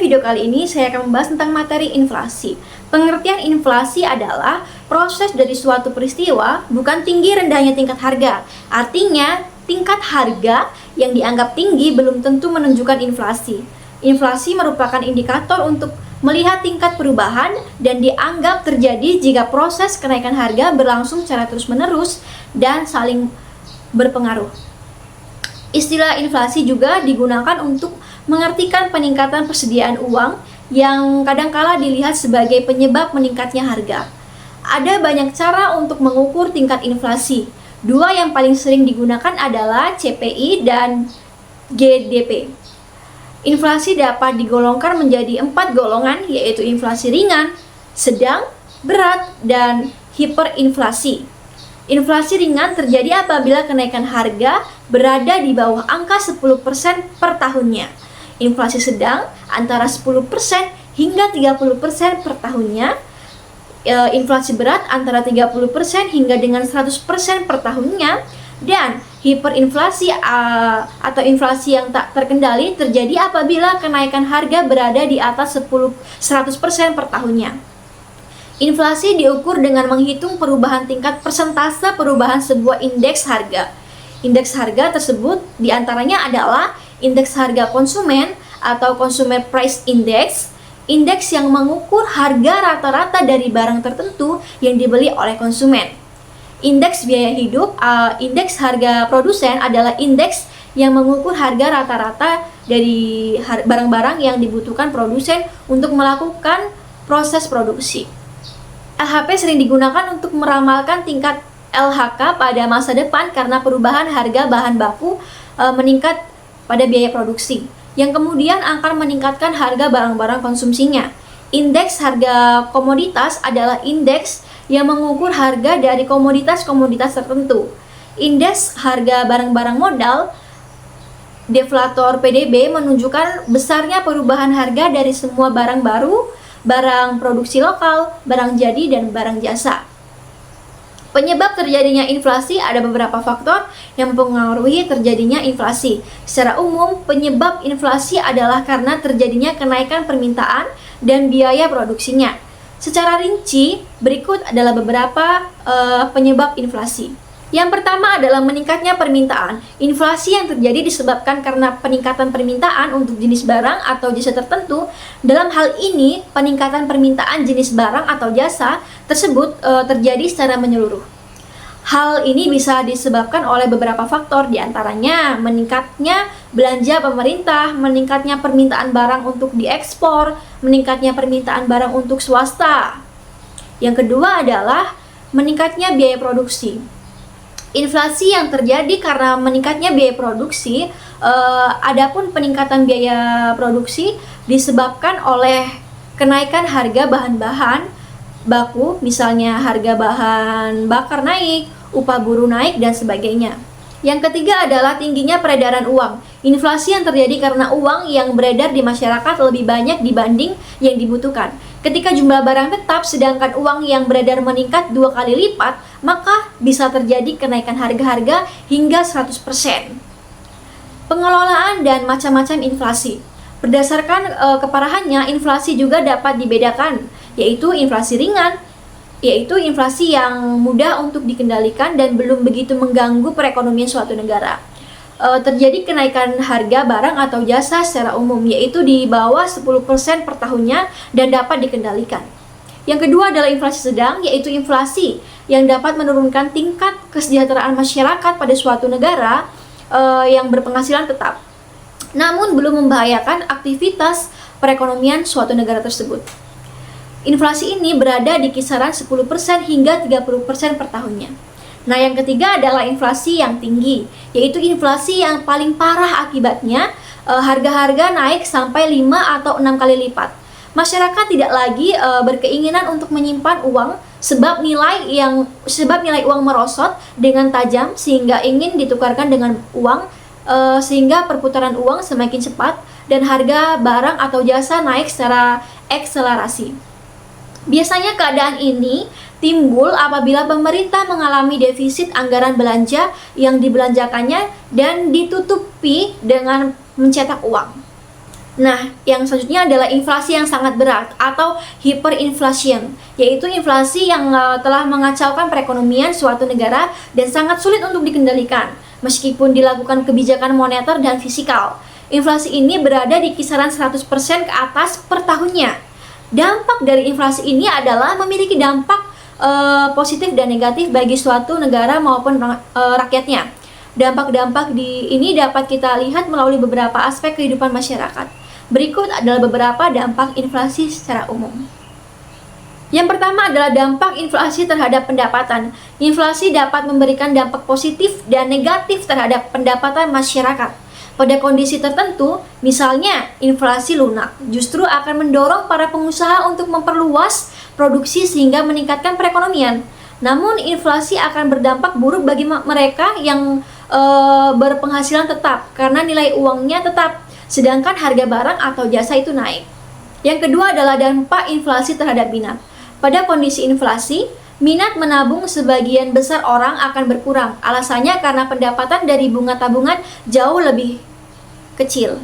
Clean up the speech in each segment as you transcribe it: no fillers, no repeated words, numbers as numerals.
video kali ini saya akan membahas tentang materi inflasi. Pengertian inflasi adalah proses dari suatu peristiwa, bukan tinggi rendahnya tingkat harga. Artinya, tingkat harga yang dianggap tinggi belum tentu menunjukkan inflasi. Inflasi merupakan indikator untuk melihat tingkat perubahan dan dianggap terjadi jika proses kenaikan harga berlangsung secara terus-menerus dan saling berpengaruh. Istilah inflasi juga digunakan untuk mengartikan peningkatan persediaan uang yang kadangkala dilihat sebagai penyebab meningkatnya harga. Ada banyak cara untuk mengukur tingkat inflasi. Dua yang paling sering digunakan adalah CPI dan GDP. Inflasi dapat digolongkan menjadi 4 golongan, yaitu inflasi ringan, sedang, berat, dan hiperinflasi. Inflasi ringan terjadi apabila kenaikan harga berada di bawah angka 10% per tahunnya. Inflasi sedang antara 10% hingga 30% per tahunnya. Inflasi berat antara 30% hingga dengan 100% per tahunnya. Dan hiperinflasi atau inflasi yang tak terkendali terjadi apabila kenaikan harga berada di atas 100% per tahunnya. Inflasi diukur dengan menghitung perubahan tingkat persentase perubahan sebuah indeks harga. Indeks harga tersebut diantaranya adalah indeks harga konsumen atau Consumer Price Index, indeks yang mengukur harga rata-rata dari barang tertentu yang dibeli oleh konsumen. Indeks biaya hidup, indeks harga produsen adalah indeks yang mengukur harga rata-rata dari barang-barang yang dibutuhkan produsen untuk melakukan proses produksi. LHP sering digunakan untuk meramalkan tingkat LHK pada masa depan karena perubahan harga bahan baku meningkat pada biaya produksi, yang kemudian akan meningkatkan harga barang-barang konsumsinya. Indeks harga komoditas adalah indeks yang mengukur harga dari komoditas-komoditas tertentu. Indeks harga barang-barang modal, deflator PDB, menunjukkan besarnya perubahan harga dari semua barang baru, barang produksi lokal, barang jadi, dan barang jasa. Penyebab terjadinya inflasi ada beberapa faktor yang mempengaruhi terjadinya inflasi. Secara umum, penyebab inflasi adalah karena terjadinya kenaikan permintaan dan biaya produksinya. Secara rinci, berikut adalah beberapa penyebab inflasi. Yang pertama adalah meningkatnya permintaan. Inflasi yang terjadi disebabkan karena peningkatan permintaan untuk jenis barang atau jasa tertentu. Dalam hal ini, peningkatan permintaan jenis barang atau jasa tersebut terjadi secara menyeluruh. Hal ini bisa disebabkan oleh beberapa faktor, diantaranya meningkatnya belanja pemerintah, meningkatnya permintaan barang untuk diekspor, meningkatnya permintaan barang untuk swasta. Yang kedua adalah meningkatnya biaya produksi. Inflasi yang terjadi karena meningkatnya biaya produksi, adapun peningkatan biaya produksi disebabkan oleh kenaikan harga bahan-bahan baku, misalnya harga bahan bakar naik, upah buruh naik, dan sebagainya. Yang ketiga adalah tingginya peredaran uang. Inflasi yang terjadi karena uang yang beredar di masyarakat lebih banyak dibanding yang dibutuhkan. Ketika jumlah barang tetap sedangkan uang yang beredar meningkat 2 kali lipat, maka bisa terjadi kenaikan harga-harga hingga 100%. Pengelolaan dan macam-macam inflasi. Berdasarkan keparahannya, inflasi juga dapat dibedakan, yaitu inflasi ringan, yaitu inflasi yang mudah untuk dikendalikan dan belum begitu mengganggu perekonomian suatu negara. Terjadi kenaikan harga barang atau jasa secara umum, yaitu di bawah 10% per tahunnya dan dapat dikendalikan. Yang kedua adalah inflasi sedang, yaitu inflasi yang dapat menurunkan tingkat kesejahteraan masyarakat pada suatu negara yang berpenghasilan tetap, namun belum membahayakan aktivitas perekonomian suatu negara tersebut. Inflasi ini berada di kisaran 10% hingga 30% per tahunnya. Nah, yang ketiga adalah inflasi yang tinggi, yaitu inflasi yang paling parah akibatnya harga-harga naik sampai 5 atau 6 kali lipat. Masyarakat tidak lagi berkeinginan untuk menyimpan uang sebab nilai uang merosot dengan tajam sehingga ingin ditukarkan dengan uang, sehingga perputaran uang semakin cepat dan harga barang atau jasa naik secara akselerasi. Biasanya keadaan ini timbul apabila pemerintah mengalami defisit anggaran belanja yang dibelanjakannya dan ditutupi dengan mencetak uang. Nah, yang selanjutnya adalah inflasi yang sangat berat atau hyperinflation, yaitu inflasi yang telah mengacaukan perekonomian suatu negara dan sangat sulit untuk dikendalikan meskipun dilakukan kebijakan moneter dan fiskal. Inflasi ini berada di kisaran 100% ke atas per tahunnya. Dampak dari inflasi ini adalah memiliki dampak positif dan negatif bagi suatu negara maupun rakyatnya. Dampak-dampak ini dapat kita lihat melalui beberapa aspek kehidupan masyarakat. Berikut adalah beberapa dampak inflasi secara umum. Yang pertama adalah dampak inflasi terhadap pendapatan. Inflasi dapat memberikan dampak positif dan negatif terhadap pendapatan masyarakat. Pada kondisi tertentu, misalnya inflasi lunak, justru akan mendorong para pengusaha untuk memperluas produksi sehingga meningkatkan perekonomian. Namun, inflasi akan berdampak buruk bagi mereka yang berpenghasilan tetap karena nilai uangnya tetap, sedangkan harga barang atau jasa itu naik. Yang kedua adalah dampak inflasi terhadap minat. Pada kondisi inflasi, minat menabung sebagian besar orang akan berkurang. Alasannya karena pendapatan dari bunga tabungan jauh lebih kecil.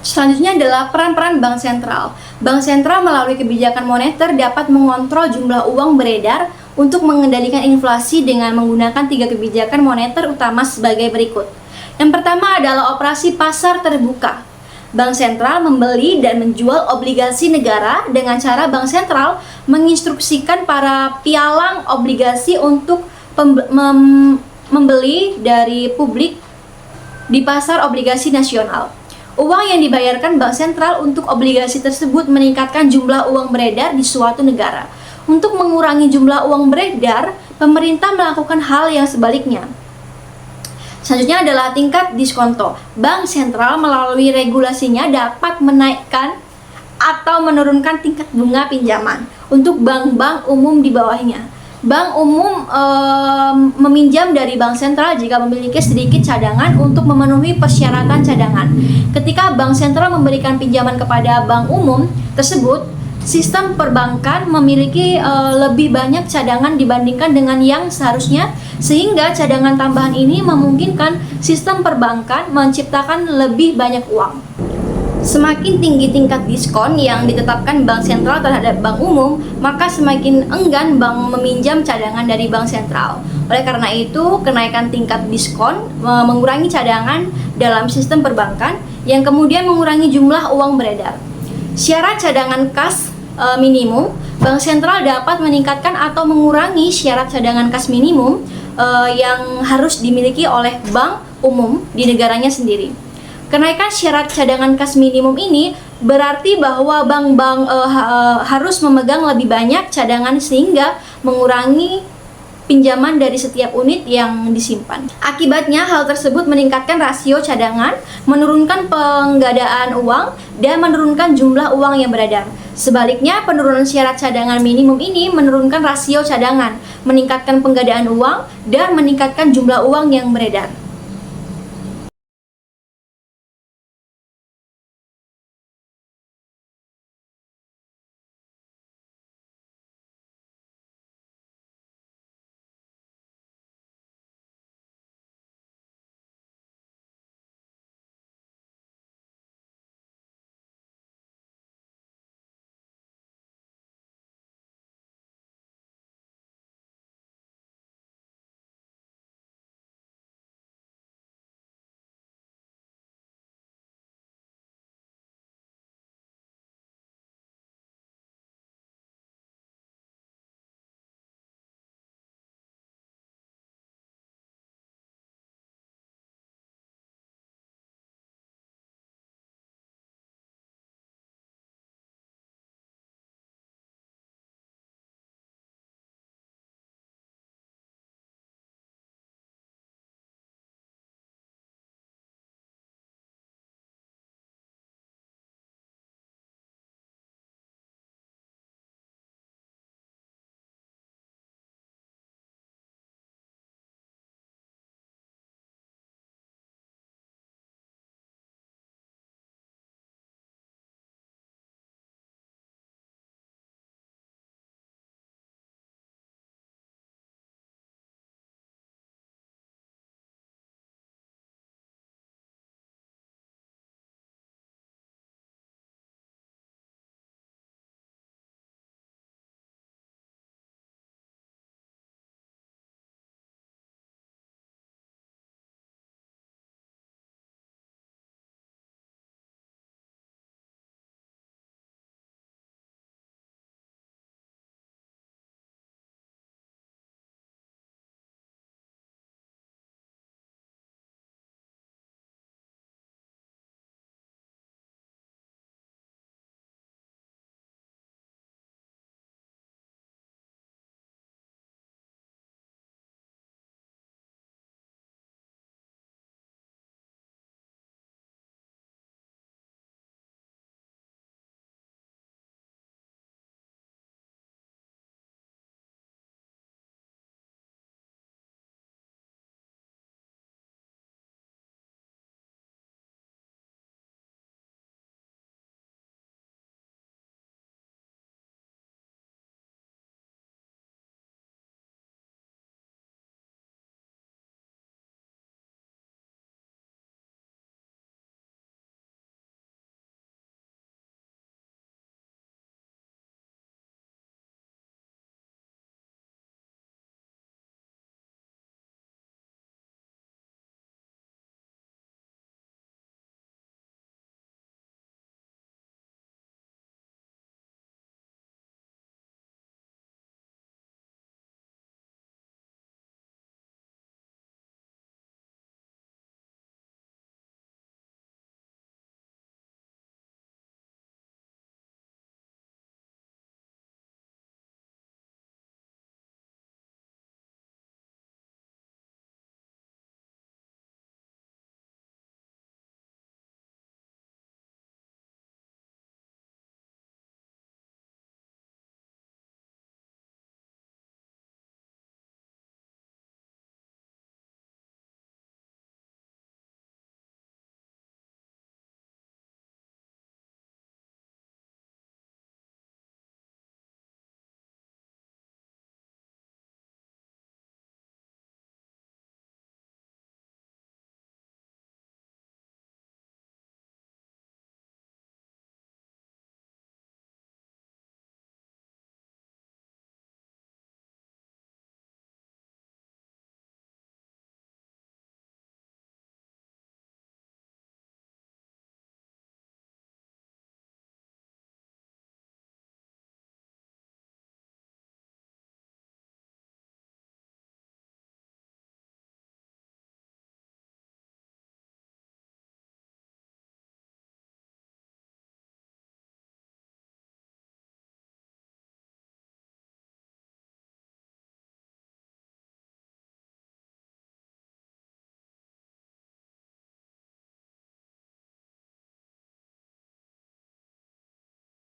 Selanjutnya adalah peran-peran bank sentral. Bank sentral melalui kebijakan moneter dapat mengontrol jumlah uang beredar untuk mengendalikan inflasi dengan menggunakan 3 kebijakan moneter utama sebagai berikut. Yang pertama adalah operasi pasar terbuka. Bank sentral membeli dan menjual obligasi negara dengan cara bank sentral menginstruksikan para pialang obligasi untuk membeli dari publik di pasar obligasi nasional. Uang yang dibayarkan bank sentral untuk obligasi tersebut meningkatkan jumlah uang beredar di suatu negara. Untuk mengurangi jumlah uang beredar, pemerintah melakukan hal yang sebaliknya. Selanjutnya adalah tingkat diskonto. Bank sentral melalui regulasinya dapat menaikkan atau menurunkan tingkat bunga pinjaman untuk bank-bank umum di bawahnya. Bank umum meminjam dari bank sentral jika memiliki sedikit cadangan untuk memenuhi persyaratan cadangan. Ketika bank sentral memberikan pinjaman kepada bank umum tersebut, sistem perbankan memiliki lebih banyak cadangan dibandingkan dengan yang seharusnya, sehingga cadangan tambahan ini memungkinkan sistem perbankan menciptakan lebih banyak uang. Semakin tinggi tingkat diskon yang ditetapkan bank sentral terhadap bank umum, maka semakin enggan bank meminjam cadangan dari bank sentral. Oleh karena itu, kenaikan tingkat diskon mengurangi cadangan dalam sistem perbankan yang kemudian mengurangi jumlah uang beredar. Syarat cadangan kas minimum, bank sentral dapat meningkatkan atau mengurangi syarat cadangan kas minimum yang harus dimiliki oleh bank umum di negaranya sendiri. Kenaikan syarat cadangan kas minimum ini berarti bahwa bank-bank harus memegang lebih banyak cadangan sehingga mengurangi pinjaman dari setiap unit yang disimpan. Akibatnya, hal tersebut meningkatkan rasio cadangan, menurunkan penggadaan uang, dan menurunkan jumlah uang yang beredar. Sebaliknya, penurunan syarat cadangan minimum ini menurunkan rasio cadangan, meningkatkan penggadaan uang, dan meningkatkan jumlah uang yang beredar.